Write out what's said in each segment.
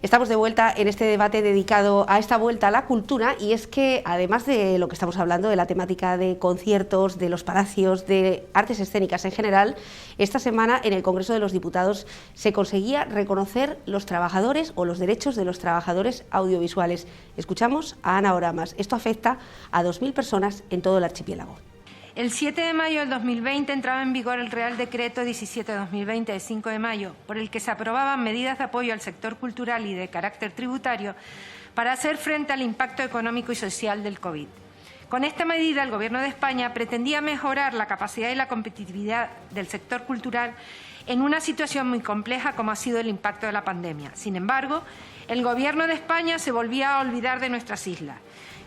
Estamos de vuelta en este debate dedicado a esta vuelta a la cultura, y es que además de lo que estamos hablando, de la temática de conciertos, de los palacios, de artes escénicas en general, esta semana en el Congreso de los Diputados se conseguía reconocer los trabajadores o los derechos de los trabajadores audiovisuales. Escuchamos a Ana Oramas. Esto afecta a 2.000 personas en todo el archipiélago. El 7 de mayo del 2020 entraba en vigor el Real Decreto 17/2020 de 5 de mayo, por el que se aprobaban medidas de apoyo al sector cultural y de carácter tributario para hacer frente al impacto económico y social del COVID. Con esta medida, el Gobierno de España pretendía mejorar la capacidad y la competitividad del sector cultural en una situación muy compleja como ha sido el impacto de la pandemia. Sin embargo, el Gobierno de España se volvía a olvidar de nuestras islas.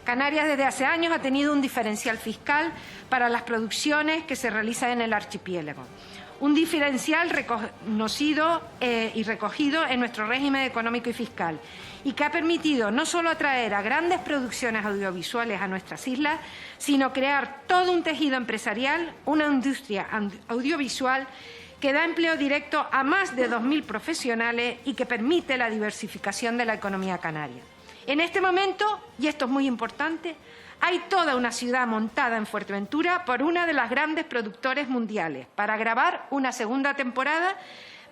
Canarias desde hace años ha tenido un diferencial fiscal para las producciones que se realizan en el archipiélago. Un diferencial reconocido y recogido en nuestro régimen económico y fiscal, y que ha permitido no solo atraer a grandes producciones audiovisuales a nuestras islas, sino crear todo un tejido empresarial, una industria audiovisual que da empleo directo a más de 2.000 profesionales y que permite la diversificación de la economía canaria. En este momento, y esto es muy importante, hay toda una ciudad montada en Fuerteventura por una de las grandes productores mundiales para grabar una segunda temporada,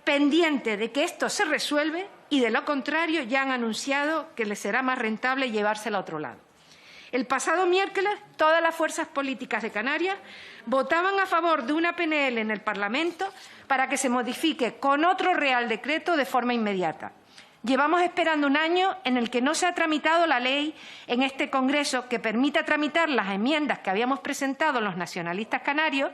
pendiente de que esto se resuelve, y de lo contrario ya han anunciado que les será más rentable llevársela a otro lado. El pasado miércoles, todas las fuerzas políticas de Canarias votaban a favor de una PNL en el Parlamento para que se modifique con otro Real Decreto de forma inmediata. Llevamos esperando un año en el que no se ha tramitado la ley en este Congreso que permita tramitar las enmiendas que habíamos presentado los nacionalistas canarios,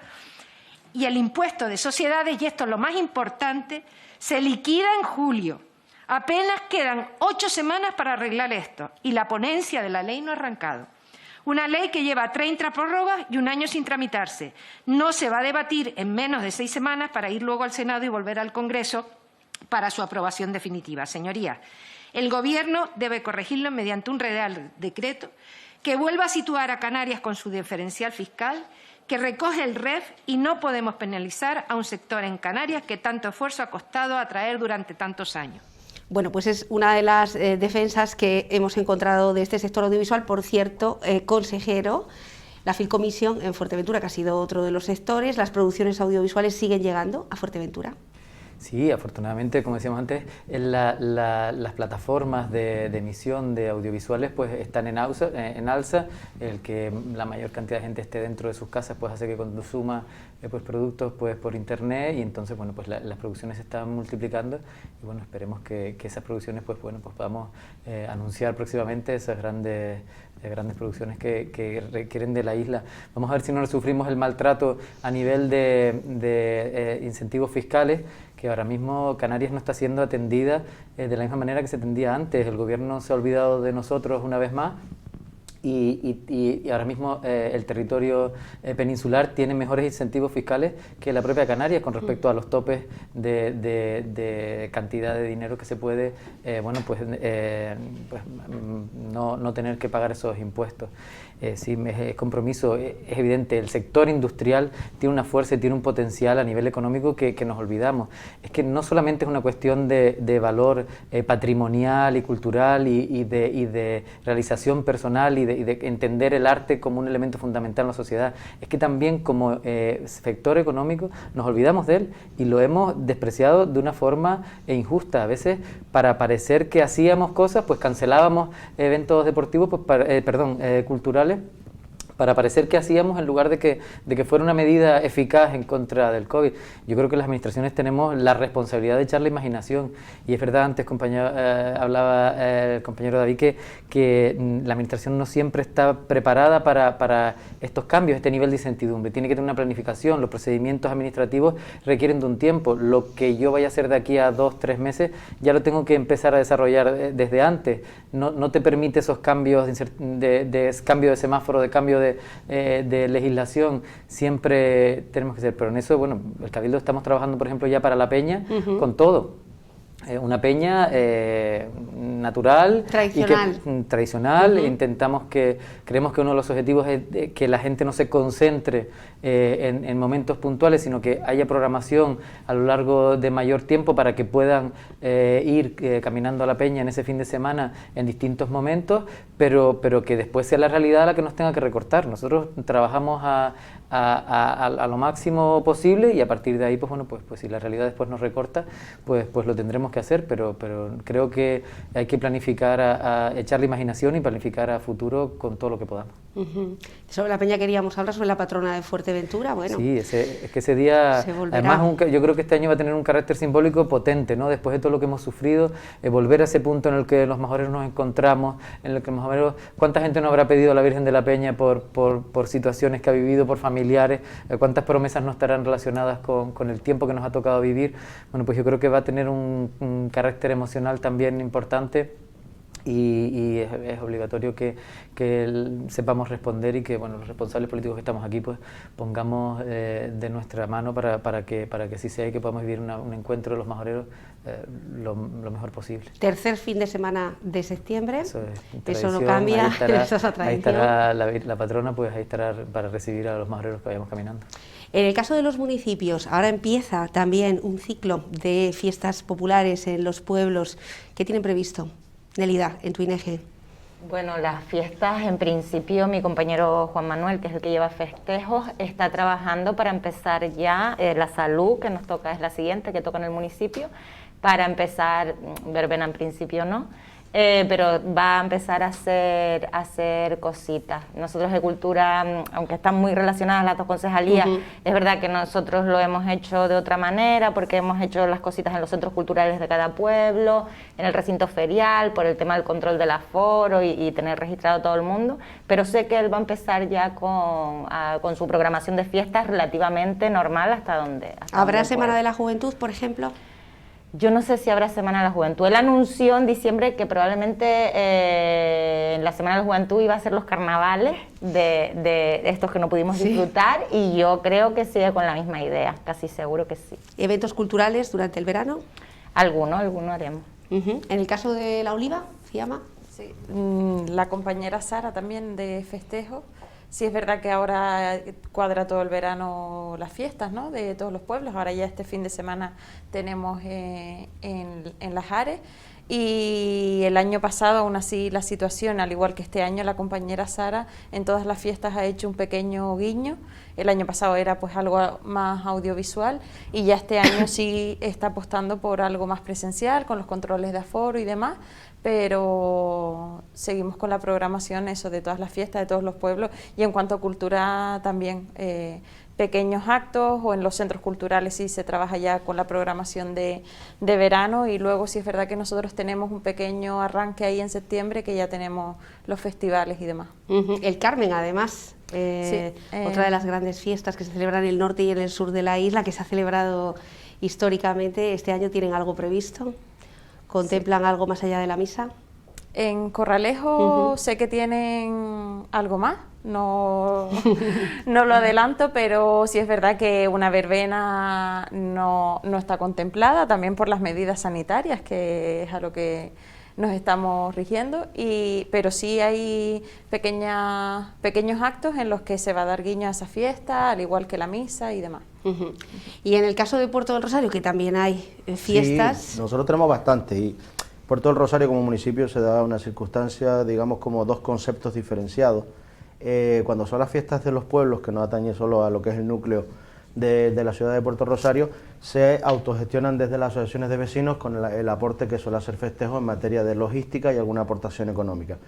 y el impuesto de sociedades, y esto es lo más importante, se liquida en julio. Apenas quedan 8 semanas para arreglar esto y la ponencia de la ley no ha arrancado. Una ley que lleva 30 prórrogas y un año sin tramitarse. No se va a debatir en menos de 6 semanas para ir luego al Senado y volver al Congreso para su aprobación definitiva. Señorías, el Gobierno debe corregirlo mediante un Real Decreto que vuelva a situar a Canarias con su diferencial fiscal, que recoge el REF, y no podemos penalizar a un sector en Canarias que tanto esfuerzo ha costado atraer durante tantos años. Bueno, pues es una de las defensas que hemos encontrado de este sector audiovisual. Por cierto, consejero, la Filcomisión en Fuerteventura, que ha sido otro de los sectores, ¿las producciones audiovisuales siguen llegando a Fuerteventura? Sí, afortunadamente, como decíamos antes, las plataformas de emisión de audiovisuales pues están en alza. El que la mayor cantidad de gente esté dentro de sus casas pues hace que consuma pues productos pues por internet, y entonces bueno, pues las producciones se están multiplicando, y bueno, esperemos que esas producciones pues bueno, pues podamos anunciar próximamente esas grandes producciones que requieren de la isla. Vamos a ver si no sufrimos el maltrato a nivel de incentivos fiscales, que ahora mismo Canarias no está siendo atendida de la misma manera que se atendía antes. El Gobierno se ha olvidado de nosotros una vez más, y ahora mismo el territorio peninsular tiene mejores incentivos fiscales que la propia Canarias con respecto a los topes de cantidad de dinero que se puede no tener que pagar esos impuestos. Sí, es compromiso, es evidente, el sector industrial tiene una fuerza y tiene un potencial a nivel económico que nos olvidamos. Es que no solamente es una cuestión de valor patrimonial y cultural y de realización personal y de entender el arte como un elemento fundamental en la sociedad, es que también como sector económico nos olvidamos de él y lo hemos despreciado de una forma injusta. A veces, para parecer que hacíamos cosas, pues cancelábamos eventos deportivos, culturales, para parecer que hacíamos, en lugar de que fuera una medida eficaz en contra del COVID. Yo creo que las administraciones tenemos la responsabilidad de echar la imaginación, y es verdad, antes hablaba el compañero David que la administración no siempre está preparada para estos cambios, este nivel de incertidumbre. Tiene que tener una planificación, los procedimientos administrativos requieren de un tiempo. Lo que yo vaya a hacer de aquí a 2-3 meses ya lo tengo que empezar a desarrollar desde antes. No te permite esos cambios de cambio de semáforo, de cambio de legislación, siempre tenemos que ser, pero en eso, bueno, el Cabildo estamos trabajando, por ejemplo, ya para La Peña, con todo. una peña natural, tradicional. Tradicional. Creemos que uno de los objetivos es que la gente no se concentre en momentos puntuales, sino que haya programación a lo largo de mayor tiempo para que puedan ir caminando a la peña en ese fin de semana en distintos momentos, pero que después sea la realidad la que nos tenga que recortar. Nosotros trabajamos a lo máximo posible y a partir de ahí, pues bueno, pues si la realidad después nos recorta, pues lo tendremos que hacer, pero creo que hay que planificar, a echar la imaginación y planificar a futuro con todo lo que podamos. Sobre la peña queríamos hablar, sobre la patrona de Fuerteventura. Bueno, sí, es que ese día, además yo creo que este año va a tener un carácter simbólico potente, ¿no? Después de todo lo que hemos sufrido, volver a ese punto en el que los majoreros nos encontramos, en el que los majoreros, ¿cuánta gente no habrá pedido a la Virgen de la Peña por situaciones que ha vivido, por familiares? ¿Cuántas promesas no estarán relacionadas con el tiempo que nos ha tocado vivir? Bueno, pues yo creo que va a tener un carácter emocional también importante. Y es obligatorio que sepamos responder y que, bueno, los responsables políticos que estamos aquí pues pongamos de nuestra mano para que así sea y que podamos vivir un encuentro de los majoreros lo mejor posible. Tercer fin de semana de septiembre, eso no cambia, eso es otra tradición. Ahí estará la patrona, pues ahí estará para recibir a los majoreros que vayamos caminando. En el caso de los municipios, ahora empieza también un ciclo de fiestas populares en los pueblos. ¿Qué tienen previsto? Nelida, en tu ING. Bueno, las fiestas, en principio, mi compañero Juan Manuel, que es el que lleva festejos, está trabajando para empezar ya la salud, que nos toca, es la siguiente, que toca en el municipio, para empezar, verbena en principio no, pero va a empezar a hacer cositas. Nosotros de cultura, aunque están muy relacionadas las dos concejalías, es verdad que nosotros lo hemos hecho de otra manera, porque hemos hecho las cositas en los centros culturales de cada pueblo, en el recinto ferial, por el tema del control del aforo y tener registrado todo el mundo, pero sé que él va a empezar ya con su programación de fiestas relativamente normal hasta donde ¿Habrá Semana de la Juventud, por ejemplo? Yo no sé si habrá Semana de la Juventud. Él anunció en diciembre que probablemente en la Semana de la Juventud iba a ser los carnavales de estos que no pudimos disfrutar, y yo creo que sigue con la misma idea, casi seguro que sí. ¿Eventos culturales durante el verano? Alguno haremos. En el caso de la Oliva, Fiamma. Sí, la compañera Sara también de festejos. Sí, es verdad que ahora cuadra todo el verano las fiestas, ¿no?, de todos los pueblos. Ahora ya este fin de semana tenemos en Las Ares, y el año pasado, aún así, la situación, al igual que este año, la compañera Sara en todas las fiestas ha hecho un pequeño guiño. El año pasado era pues algo más audiovisual, y ya este año sí está apostando por algo más presencial, con los controles de aforo y demás, pero seguimos con la programación eso de todas las fiestas de todos los pueblos. Y en cuanto a cultura también, pequeños actos, o en los centros culturales sí se trabaja ya con la programación de verano, y luego sí es verdad que nosotros tenemos un pequeño arranque ahí en septiembre, que ya tenemos los festivales y demás. El Carmen, además, otra de las grandes fiestas que se celebran en el norte y en el sur de la isla, que se ha celebrado históricamente. ¿Este año tienen algo previsto? ¿Contemplan algo más allá de la misa? En Corralejo sé que tienen algo más, no lo adelanto, pero sí es verdad que una verbena no está contemplada, también por las medidas sanitarias, que es a lo que nos estamos rigiendo, pero sí hay pequeños actos en los que se va a dar guiño a esa fiesta, al igual que la misa y demás. Y en el caso de Puerto del Rosario, que también hay fiestas... Sí, nosotros tenemos bastante, y Puerto del Rosario como municipio se da una circunstancia, digamos, como dos conceptos diferenciados. Cuando son las fiestas de los pueblos, que no atañe solo a lo que es el núcleo de la ciudad de Puerto Rosario, se autogestionan desde las asociaciones de vecinos con el aporte que suele hacer Festejo en materia de logística y alguna aportación económica.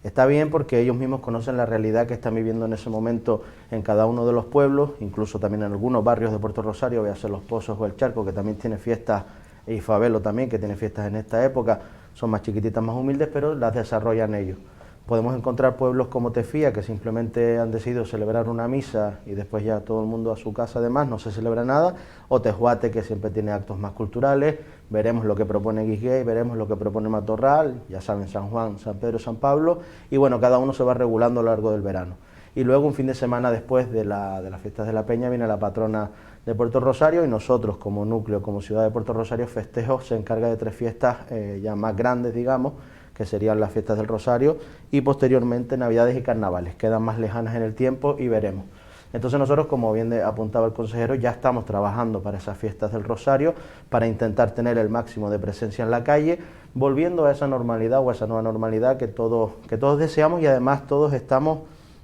Está bien porque ellos mismos conocen la realidad que están viviendo en ese momento en cada uno de los pueblos, incluso también en algunos barrios de Puerto Rosario, voy a ser Los Pozos o El Charco, que también tiene fiestas, y Fabelo también, que tiene fiestas en esta época, son más chiquititas, más humildes, pero las desarrollan ellos. Podemos encontrar pueblos como Tefía, que simplemente han decidido celebrar una misa y después ya todo el mundo a su casa, además no se celebra nada, o Tejuate, que siempre tiene actos más culturales. Veremos lo que propone Guisguey, veremos lo que propone Matorral, ya saben, San Juan, San Pedro, San Pablo, y bueno, cada uno se va regulando a lo largo del verano. Y luego un fin de semana después de las fiestas de la Peña viene la patrona de Puerto Rosario, y nosotros como núcleo, como ciudad de Puerto Rosario, Festejos se encarga de 3 fiestas ya más grandes, digamos, que serían las fiestas del Rosario, y posteriormente Navidades y Carnavales, quedan más lejanas en el tiempo y veremos. Entonces nosotros, como bien apuntaba el consejero, ya estamos trabajando para esas fiestas del Rosario, para intentar tener el máximo de presencia en la calle, volviendo a esa normalidad o a esa nueva normalidad que todos deseamos, y además todos estamos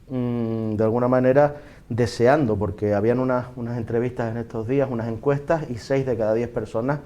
de alguna manera deseando, porque habían unas entrevistas en estos días, unas encuestas, y 6 de cada 10 personas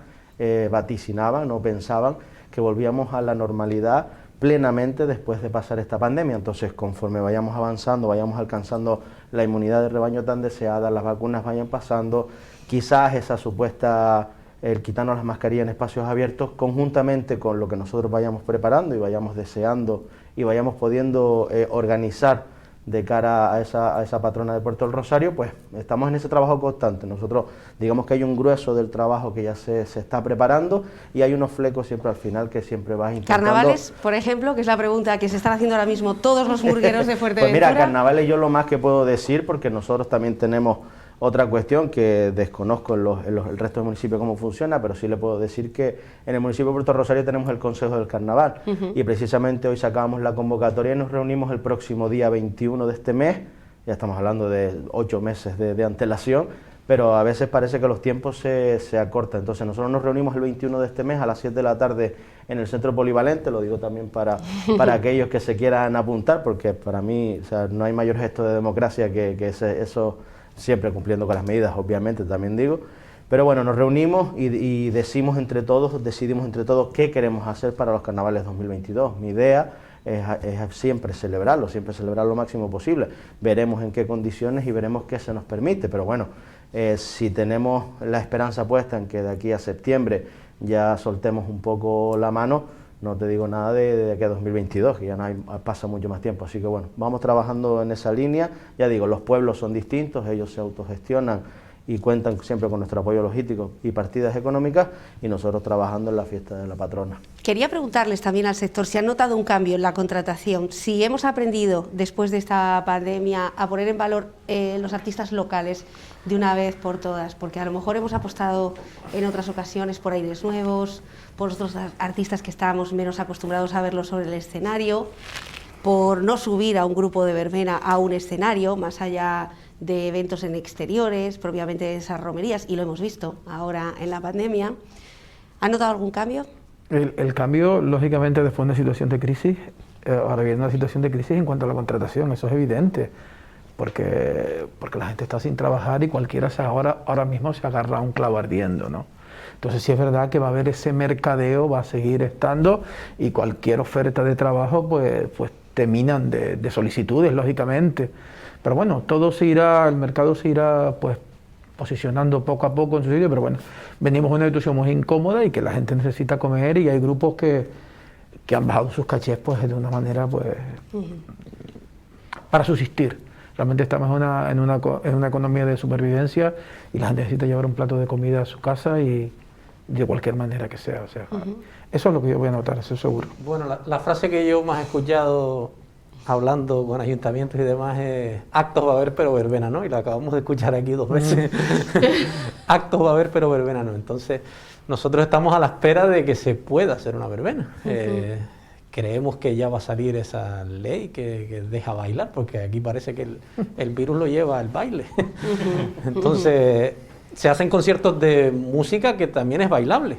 vaticinaban, no pensaban que volvíamos a la normalidad plenamente después de pasar esta pandemia. Entonces, conforme vayamos avanzando, vayamos alcanzando la inmunidad de rebaño tan deseada, las vacunas vayan pasando, quizás esa supuesta, el quitarnos las mascarillas en espacios abiertos, conjuntamente con lo que nosotros vayamos preparando y vayamos deseando y vayamos pudiendo organizar de cara a esa patrona de Puerto del Rosario, pues estamos en ese trabajo constante. Nosotros digamos que hay un grueso del trabajo que ya se está preparando, y hay unos flecos siempre al final que siempre vas intentando... Carnavales, por ejemplo, que es la pregunta que se están haciendo ahora mismo todos los murgueros de Fuerteventura. Pues mira, carnavales yo lo más que puedo decir, porque nosotros también tenemos otra cuestión que desconozco en el resto del municipio cómo funciona, pero sí le puedo decir que en el municipio de Puerto Rosario tenemos el Consejo del Carnaval, y precisamente hoy sacábamos la convocatoria y nos reunimos el próximo día 21 de este mes. Ya estamos hablando de 8 meses de antelación, pero a veces parece que los tiempos se acortan. Entonces nosotros nos reunimos el 21 de este mes a las 7 de la tarde en el Centro Polivalente, lo digo también para aquellos que se quieran apuntar, porque para mí, o sea, no hay mayor gesto de democracia que eso, siempre cumpliendo con las medidas, obviamente, también digo. Pero bueno, nos reunimos y decidimos entre todos qué queremos hacer para los carnavales 2022. Mi idea es siempre celebrarlo lo máximo posible. Veremos en qué condiciones y veremos qué se nos permite, pero bueno, si tenemos la esperanza puesta en que de aquí a septiembre ya soltemos un poco la mano, no te digo nada de aquí a 2022, que ya pasa mucho más tiempo. Así que bueno, vamos trabajando en esa línea. Ya digo, los pueblos son distintos, ellos se autogestionan y cuentan siempre con nuestro apoyo logístico y partidas económicas, y nosotros trabajando en la fiesta de la patrona. Quería preguntarles también al sector si han notado un cambio en la contratación, si hemos aprendido después de esta pandemia a poner en valor los artistas locales de una vez por todas, porque a lo mejor hemos apostado en otras ocasiones por aires nuevos, por otros artistas que estábamos menos acostumbrados a verlos sobre el escenario, por no subir a un grupo de verbena a un escenario, más allá de eventos en exteriores, propiamente de esas romerías, y lo hemos visto ahora en la pandemia. ¿Han notado algún cambio? El cambio, lógicamente, después de una situación de crisis, ahora viene una situación de crisis en cuanto a la contratación, eso es evidente, porque la gente está sin trabajar y cualquiera ahora mismo se agarra a un clavo ardiendo, ¿no? Entonces sí es verdad que va a haber ese mercadeo, va a seguir estando, y cualquier oferta de trabajo pues te minan de solicitudes, lógicamente. Pero bueno, el mercado se irá pues posicionando poco a poco en su sitio, pero bueno, venimos de una situación muy incómoda y que la gente necesita comer, y hay grupos que han bajado sus cachés pues de una manera pues para subsistir. Realmente estamos en una economía de supervivencia y la gente necesita llevar un plato de comida a su casa, y de cualquier manera que sea. O sea, eso es lo que yo voy a notar, eso seguro. Bueno, la frase que yo más he escuchado hablando con ayuntamientos y demás es: actos va a haber pero verbena no, y la acabamos de escuchar aquí 2 veces. Actos va a haber pero verbena no. Entonces nosotros estamos a la espera de que se pueda hacer una verbena. Creemos que ya va a salir esa ley que deja bailar, porque aquí parece que el virus lo lleva al baile. Entonces se hacen conciertos de música que también es bailable,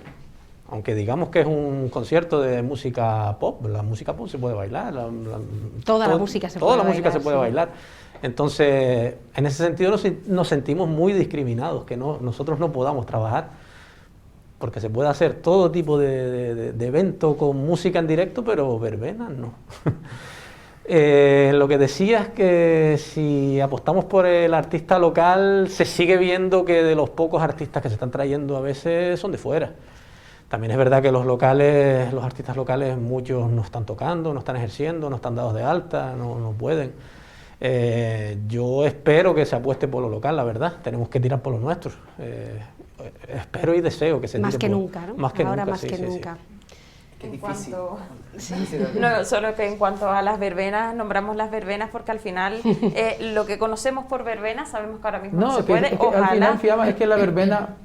aunque digamos que es un concierto de música pop. La música pop se puede bailar, toda la música se puede bailar. Entonces, en ese sentido nos sentimos muy discriminados, que nosotros no podamos trabajar, porque se puede hacer todo tipo de evento con música en directo, pero verbenas no. Lo que decía es que si apostamos por el artista local, se sigue viendo que de los pocos artistas que se están trayendo a veces son de fuera. También es verdad que los artistas locales, muchos no están tocando, no están ejerciendo, no están dados de alta, no pueden. Yo espero que se apueste por lo local, la verdad. Tenemos que tirar por lo nuestro. Espero y deseo que se tire más que nunca, ¿no? Más que ahora nunca, más que nunca. Qué En difícil. No, solo que en cuanto a las verbenas, nombramos las verbenas porque al final lo que conocemos por verbenas sabemos que ahora mismo no se puede. Es que al final, Fiamma, es que la verbena,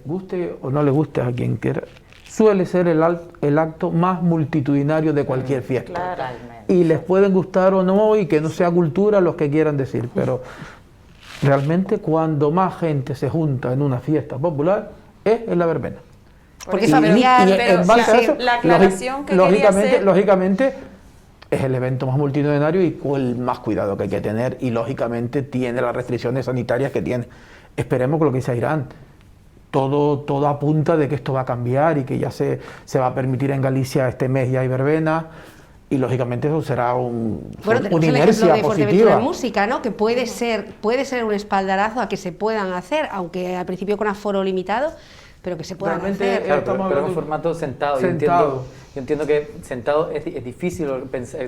guste o no le guste a quien quiera, suele ser el acto más multitudinario de cualquier fiesta. Claro. Y les pueden gustar o no, y que no sea cultura, los que quieran decir, pero realmente cuando más gente se junta en una fiesta popular es en la verbena. Porque es familiar, pero en base a eso, la aclaración que quería hacer... lógicamente es el evento más multitudinario y con el más cuidado que hay que tener, y lógicamente tiene las restricciones sanitarias que tiene. Esperemos que lo que dice Irán, todo apunta de que esto va a cambiar y que ya se va a permitir en Galicia este mes ya hay verbena, y lógicamente eso será una inercia de Fuerteventura positiva. de música, ¿no? Que puede ser un espaldarazo a que se puedan hacer, aunque al principio con aforo limitado, pero que se puedan Realmente, hacer. Claro, pero en un formato sentado. Yo entiendo que sentado es difícil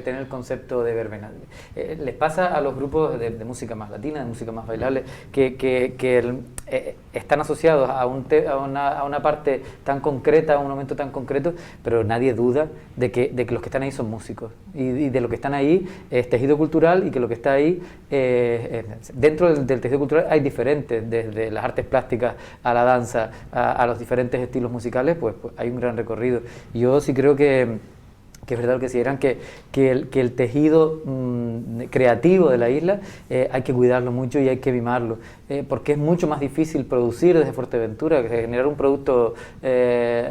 tener el concepto de verbena. Les pasa a los grupos de música más latina, de música más bailable, que están asociados a una parte tan concreta, a un momento tan concreto, pero nadie duda de que los que están ahí son músicos. Y de lo que están ahí es tejido cultural, y que lo que está ahí, dentro del tejido cultural hay diferentes, desde las artes plásticas a la danza, a los diferentes estilos musicales, pues hay un gran recorrido. Yo sí creo que es verdad lo que decían, que el tejido creativo de la isla hay que cuidarlo mucho y hay que mimarlo, porque es mucho más difícil producir desde Fuerteventura, generar un producto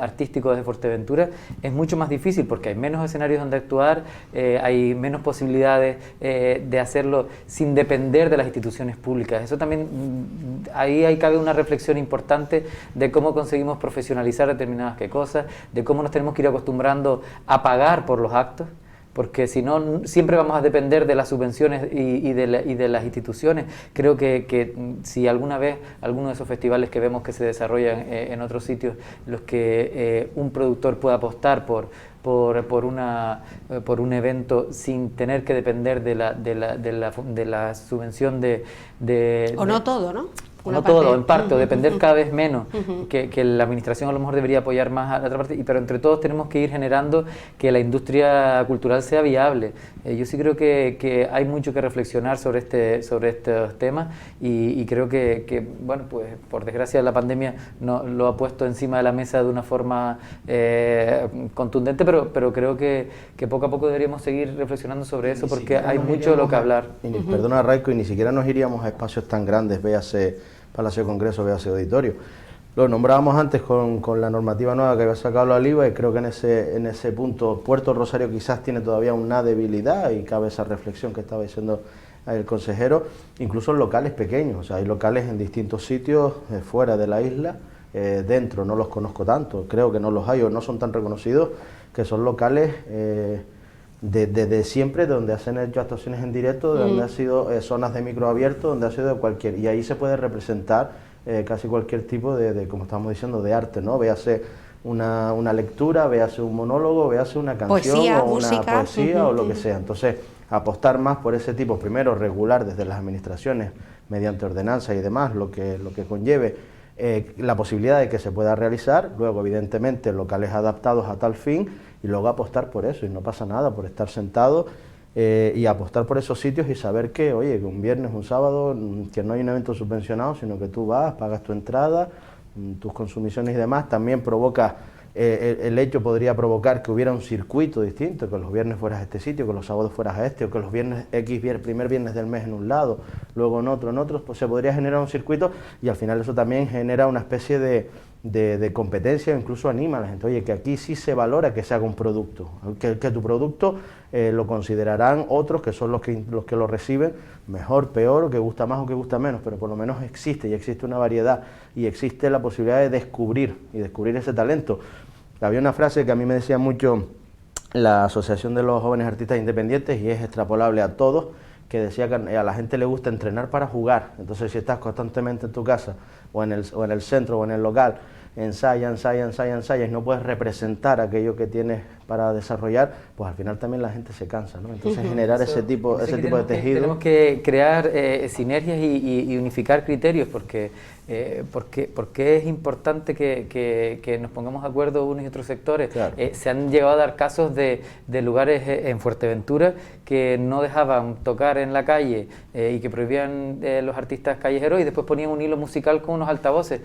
artístico desde Fuerteventura es mucho más difícil, porque hay menos escenarios donde actuar, hay menos posibilidades de hacerlo sin depender de las instituciones públicas. Eso también, ahí cabe una reflexión importante de cómo conseguimos profesionalizar determinadas cosas, de cómo nos tenemos que ir acostumbrando a pagar por los actos, porque si no, siempre vamos a depender de las subvenciones y de las instituciones. Creo que si alguna vez alguno de esos festivales que vemos que se desarrollan en otros sitios, los que un productor pueda apostar por un evento sin tener que depender de la subvención o no todo, ¿no? No todo, en parte, o depender cada vez menos, que la administración a lo mejor debería apoyar más a la otra parte, pero entre todos tenemos que ir generando que la industria cultural sea viable. Yo sí creo que hay mucho que reflexionar sobre estos temas, y creo que, bueno, pues por desgracia la pandemia lo ha puesto encima de la mesa de una forma contundente, pero creo que poco a poco deberíamos seguir reflexionando sobre eso, porque hay mucho de lo que hablar. Perdona, Raico, y ni siquiera nos iríamos a espacios tan grandes, véase Palacio de Congreso, véase Auditorio. Lo nombrábamos antes con la normativa nueva que había sacado la LIVA, y creo que en ese punto Puerto Rosario quizás tiene todavía una debilidad, y cabe esa reflexión que estaba diciendo el consejero, incluso en locales pequeños. O sea, hay locales en distintos sitios fuera de la isla, dentro no los conozco tanto, creo que no los hay o no son tan reconocidos, que son locales de siempre, donde hacen hecho actuaciones en directo, donde han sido zonas de micro abierto, donde ha sido de cualquier, y ahí se puede representar casi cualquier tipo de, como estamos diciendo, de arte, ¿no? Véase una lectura, véase un monólogo, véase una canción, poesía, o música, una poesía o lo que sea. Entonces, apostar más por ese tipo, primero regular desde las administraciones, mediante ordenanza y demás, lo que conlleve la posibilidad de que se pueda realizar, luego evidentemente locales adaptados a tal fin, y luego apostar por eso, y no pasa nada por estar sentado y apostar por esos sitios y saber que, oye, que un viernes, un sábado, que no hay un evento subvencionado, sino que tú vas, pagas tu entrada, tus consumiciones y demás. También provoca, el hecho podría provocar que hubiera un circuito distinto, que los viernes fueras a este sitio, que los sábados fueras a este, o que los viernes primer viernes del mes en un lado, luego en otro, pues se podría generar un circuito, y al final eso también genera una especie de competencia, incluso anima a la gente, oye, que aquí sí se valora que se haga un producto, que tu producto lo considerarán otros, que son los que lo reciben, mejor, peor, o que gusta más o que gusta menos, pero por lo menos existe, y existe una variedad, y existe la posibilidad de descubrir ese talento. Había una frase que a mí me decía mucho la Asociación de los Jóvenes Artistas Independientes, y es extrapolable a todos, que decía que a la gente le gusta entrenar para jugar. Entonces, si estás constantemente en tu casa o en el centro o en el local, ensayas, no puedes representar aquello que tienes para desarrollar, pues al final también la gente se cansa, ¿no? Entonces generar ese tipo de tejido. Tenemos que crear sinergias y unificar criterios, porque es importante que nos pongamos de acuerdo unos y otros sectores. Claro. Se han llegado a dar casos de lugares en Fuerteventura que no dejaban tocar en la calle y que prohibían los artistas callejeros, y después ponían un hilo musical con unos altavoces.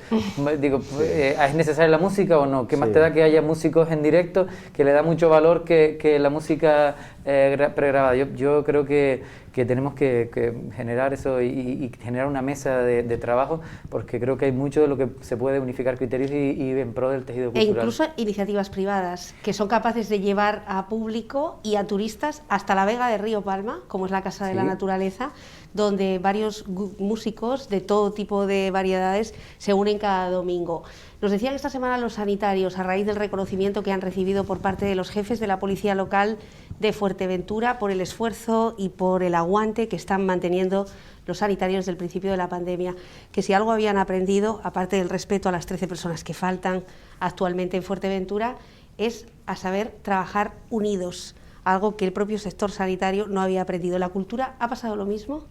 Digo, ¿es necesaria la música o no? ¿Qué más te da que haya músicos en directo, que le da mucho valor que la música pregrabada? Yo creo que tenemos que generar eso y generar una mesa de trabajo, porque creo que hay mucho de lo que se puede unificar criterios y en pro del tejido cultural. E incluso iniciativas privadas que son capaces de llevar a público y a turistas hasta la Vega de Río Palma, como es la Casa de la Naturaleza, donde varios músicos de todo tipo de variedades se unen cada domingo. Nos decían esta semana los sanitarios, a raíz del reconocimiento que han recibido por parte de los jefes de la policía local de Fuerteventura por el esfuerzo y por el aguante que están manteniendo los sanitarios desde el principio de la pandemia, que si algo habían aprendido, aparte del respeto a las 13 personas que faltan actualmente en Fuerteventura, es a saber trabajar unidos, algo que el propio sector sanitario no había aprendido. ¿En la cultura ha pasado lo mismo?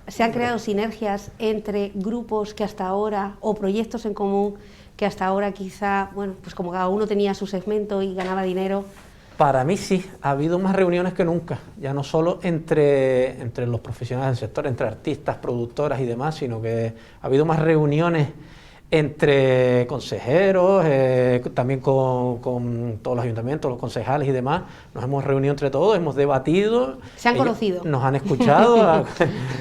¿Se han creado sinergias entre grupos que hasta ahora, o proyectos en común, que hasta ahora quizá, bueno, pues como cada uno tenía su segmento y ganaba dinero? Para mí sí, ha habido más reuniones que nunca, ya no solo entre los profesionales del sector, entre artistas, productoras y demás, sino que ha habido más reuniones entre consejeros, también con todos los ayuntamientos, los concejales y demás. Nos hemos reunido entre todos, hemos debatido. ¿Se han conocido? Nos han escuchado,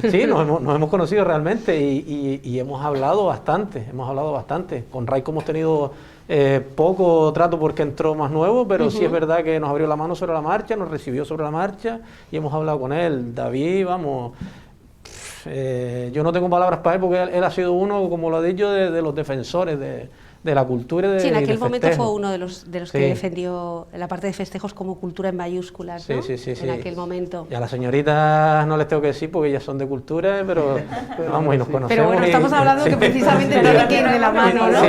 sí, nos hemos conocido realmente y hemos hablado bastante, Con Raico hemos tenido poco trato porque entró más nuevo, pero sí es verdad que nos abrió la mano sobre la marcha, nos recibió sobre la marcha y hemos hablado con él. David, vamos... yo no tengo palabras para él porque él ha sido uno, como lo ha dicho, de los defensores de la cultura y de Sí, en aquel de momento festejos. fue uno de los que defendió la parte de festejos como cultura en mayúsculas, ¿no? Sí. En aquel momento. Y a las señoritas no les tengo que decir porque ellas son de cultura, pero vamos y nos conocemos. Pero bueno, estamos hablando que precisamente tiene que ir de la mano, ¿no? Sí,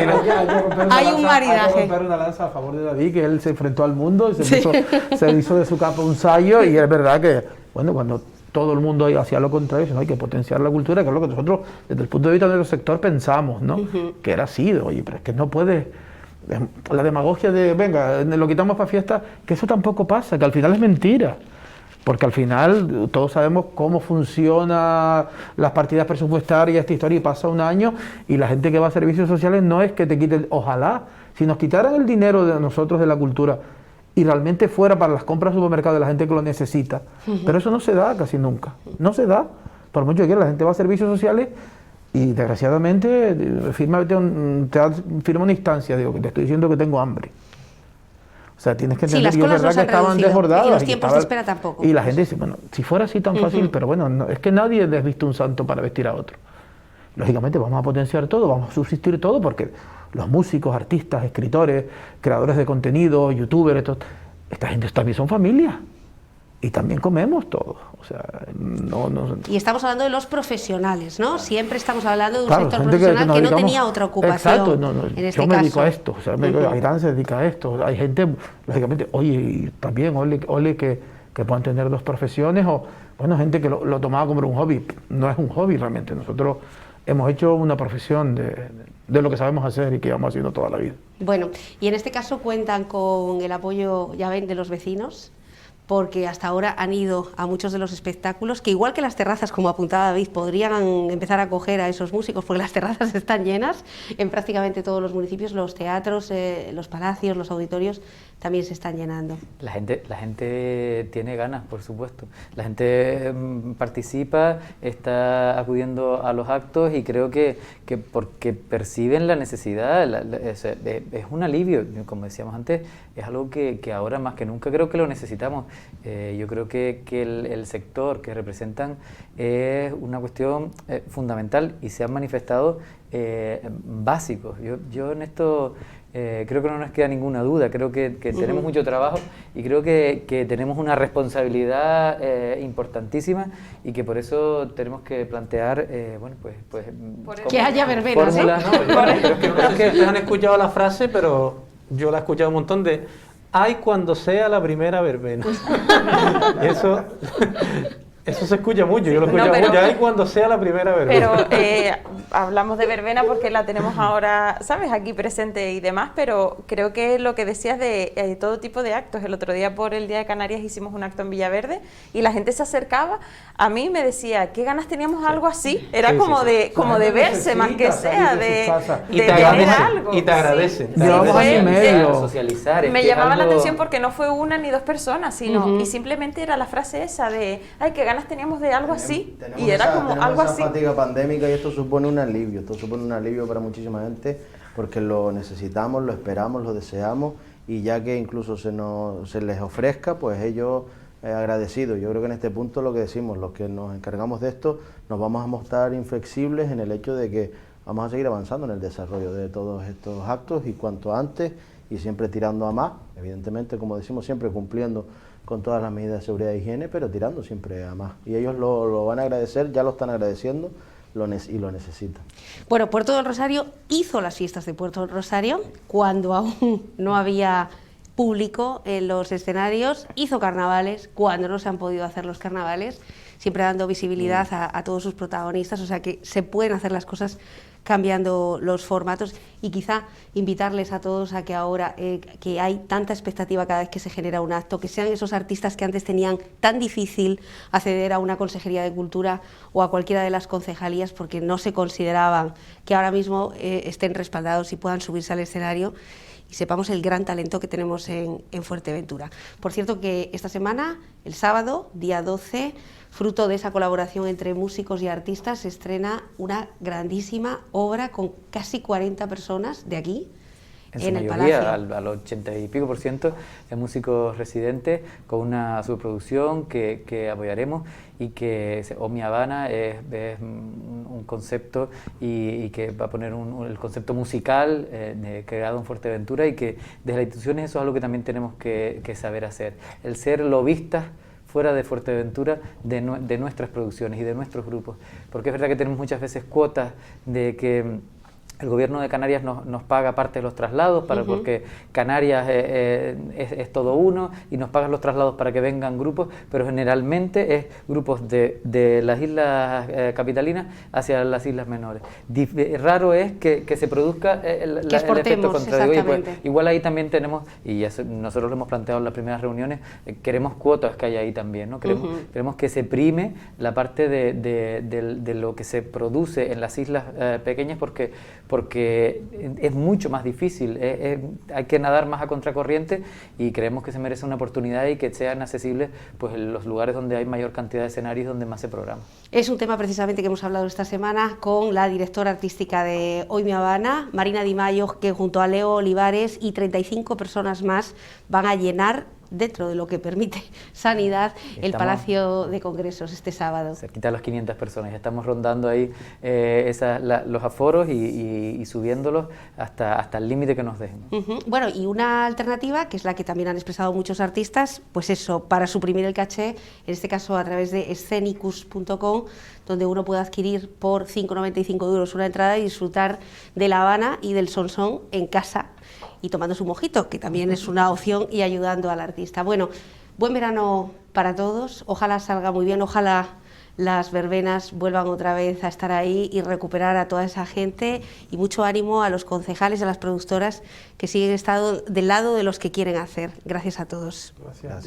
Hay un maridaje. Hay que romper una lanza a favor de David, que él se enfrentó al mundo y se hizo de su capa un sayo, y es verdad que, bueno, cuando todo el mundo hacía lo contrario, sino hay que potenciar la cultura, que es lo que nosotros, desde el punto de vista de nuestro sector, pensamos, ¿no? Que era así, oye, pero es que no puede... La demagogia de, venga, lo quitamos para fiesta, que eso tampoco pasa, que al final es mentira. Porque al final todos sabemos cómo funcionan las partidas presupuestarias, esta historia, y pasa un año y la gente que va a servicios sociales no es que te quiten, ojalá, si nos quitaran el dinero de nosotros de la cultura y realmente fuera para las compras de supermercado de la gente que lo necesita, pero eso no se da casi nunca, no se da, por mucho que quiera, la gente va a servicios sociales y desgraciadamente firma una instancia, digo, que te estoy diciendo que tengo hambre. O sea, tienes que entender, las y es colas verdad no se que han estaban reducido, desbordadas. y los tiempos de espera tampoco. Y la gente dice, bueno, si fuera así tan fácil, pero bueno, no, es que nadie les viste un santo para vestir a otro. Lógicamente vamos a potenciar todo, vamos a subsistir todo, porque los músicos, artistas, escritores, creadores de contenido, youtubers, esta gente también son familia. Y también comemos todos. O sea, no. Y estamos hablando de los profesionales, ¿no? Siempre estamos hablando de un Claro, sector gente profesional que no tenía otra ocupación. Exacto, en este yo me caso. dedico a esto, o sea, Airán se dedica a esto. Hay gente, lógicamente, oye, y también, ole que puedan tener dos profesiones, o, bueno, gente que lo tomaba como un hobby. No es un hobby realmente. Nosotros hemos hecho una profesión de lo que sabemos hacer y que llevamos haciendo toda la vida. Bueno, y en este caso cuentan con el apoyo, ya ven, de los vecinos, porque hasta ahora han ido a muchos de los espectáculos, que igual que las terrazas, como apuntaba David, podrían empezar a acoger a esos músicos, porque las terrazas están llenas en prácticamente todos los municipios, los teatros, los palacios, los auditorios también se están llenando. La gente tiene ganas, por supuesto. La gente participa, está acudiendo a los actos y creo que porque perciben la necesidad, es un alivio, como decíamos antes, es algo que ahora más que nunca creo que lo necesitamos. Yo creo que el sector que representan es una cuestión fundamental y se han manifestado básicos. Yo en esto creo que no nos queda ninguna duda, creo que tenemos mucho trabajo y creo que tenemos una responsabilidad importantísima y que por eso tenemos que plantear, bueno, pues que haya verbenas, fórmulas, ¿no? Creo que ustedes han escuchado la frase, pero yo la he escuchado un montón de Hay cuando sea la primera verbena. Eso se escucha mucho, yo lo escucho mucho. Hay cuando sea la primera verbena. Pero hablamos de verbena porque la tenemos ahora, ¿sabes?, aquí presente y demás, pero creo que lo que decías de todo tipo de actos. El otro día por el Día de Canarias hicimos un acto en Villaverde y la gente se acercaba a mí y me decía, ¿qué ganas teníamos algo así? Era como de verse más que sea, de tener algo. Y te agradecen. Llevamos año y medio. Socializar. Me llamaba la atención porque no fue una ni dos personas, sino y simplemente era la frase esa de, ay, qué ganas teníamos de algo así, y era como algo así. Fatiga pandémica, y esto supone un alivio para muchísima gente, porque lo necesitamos, lo esperamos, lo deseamos, y ya que incluso se les ofrezca, pues ellos agradecidos. Yo creo que en este punto lo que decimos, los que nos encargamos de esto, nos vamos a mostrar inflexibles en el hecho de que vamos a seguir avanzando en el desarrollo de todos estos actos, y cuanto antes, y siempre tirando a más, evidentemente, como decimos siempre, cumpliendo con todas las medidas de seguridad e higiene, pero tirando siempre a más. Y ellos lo van a agradecer, ya lo están agradeciendo y lo necesitan. Bueno, Puerto del Rosario hizo las fiestas de Puerto del Rosario cuando aún no había público en los escenarios, hizo carnavales cuando no se han podido hacer los carnavales, siempre dando visibilidad a todos sus protagonistas, o sea que se pueden hacer las cosas cambiando los formatos, y quizá invitarles a todos a que ahora que hay tanta expectativa cada vez que se genera un acto, que sean esos artistas que antes tenían tan difícil acceder a una consejería de cultura o a cualquiera de las concejalías porque no se consideraban, que ahora mismo estén respaldados y puedan subirse al escenario, y sepamos el gran talento que tenemos en Fuerteventura. Por cierto que esta semana, el sábado, día 12, fruto de esa colaboración entre músicos y artistas, se estrena una grandísima obra con casi 40 personas de aquí, en el Palacio. Al 80 y pico % de músicos residentes, con una superproducción que apoyaremos, y que Omni Habana es un concepto y que va a poner el concepto musical creado en Fuerteventura, y que desde las instituciones eso es algo que también tenemos que saber hacer, el ser lobistas fuera de Fuerteventura de nuestras producciones y de nuestros grupos, porque es verdad que tenemos muchas veces cuotas de que el gobierno de Canarias nos paga parte de los traslados porque Canarias es todo uno, y nos pagan los traslados para que vengan grupos, pero generalmente es grupos de las islas capitalinas hacia las islas menores. Raro es que se produzca el efecto contrario. Y pues, igual ahí también tenemos, y nosotros lo hemos planteado en las primeras reuniones, queremos cuotas que hay ahí también, ¿no? Queremos que se prime la parte de lo que se produce en las islas pequeñas, porque es mucho más difícil, hay que nadar más a contracorriente, y creemos que se merece una oportunidad y que sean accesibles pues, en los lugares donde hay mayor cantidad de escenarios, donde más se programa. Es un tema precisamente que hemos hablado esta semana con la directora artística de Omni Habana, Marina Di Maio, que junto a Leo Olivares y 35 personas más van a llenar, dentro de lo que permite Sanidad, el Palacio de Congresos este sábado. Cerquita de las 500 personas, ya estamos rondando ahí los aforos y subiéndolos hasta el límite que nos dejen. Bueno, y una alternativa, que es la que también han expresado muchos artistas, pues eso, para suprimir el caché, en este caso a través de escenicus.com, donde uno puede adquirir por 5,95 € una entrada y disfrutar de La Habana y del Sonsón en casa, y tomando su mojito, que también es una opción, y ayudando al artista. Bueno, buen verano para todos, ojalá salga muy bien, ojalá las verbenas vuelvan otra vez a estar ahí y recuperar a toda esa gente, y mucho ánimo a los concejales, a las productoras que siguen estando del lado de los que quieren hacer. Gracias a todos. Gracias.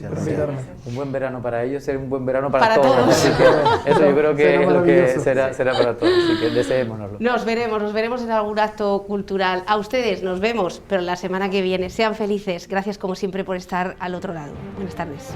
Un buen verano para ellos, será un buen verano para todos. Así que eso yo creo que es lo que será para todos, así que deseémonoslo. Nos veremos en algún acto cultural. A ustedes nos vemos, pero la semana que viene. Sean felices. Gracias como siempre por estar al otro lado. Buenas tardes.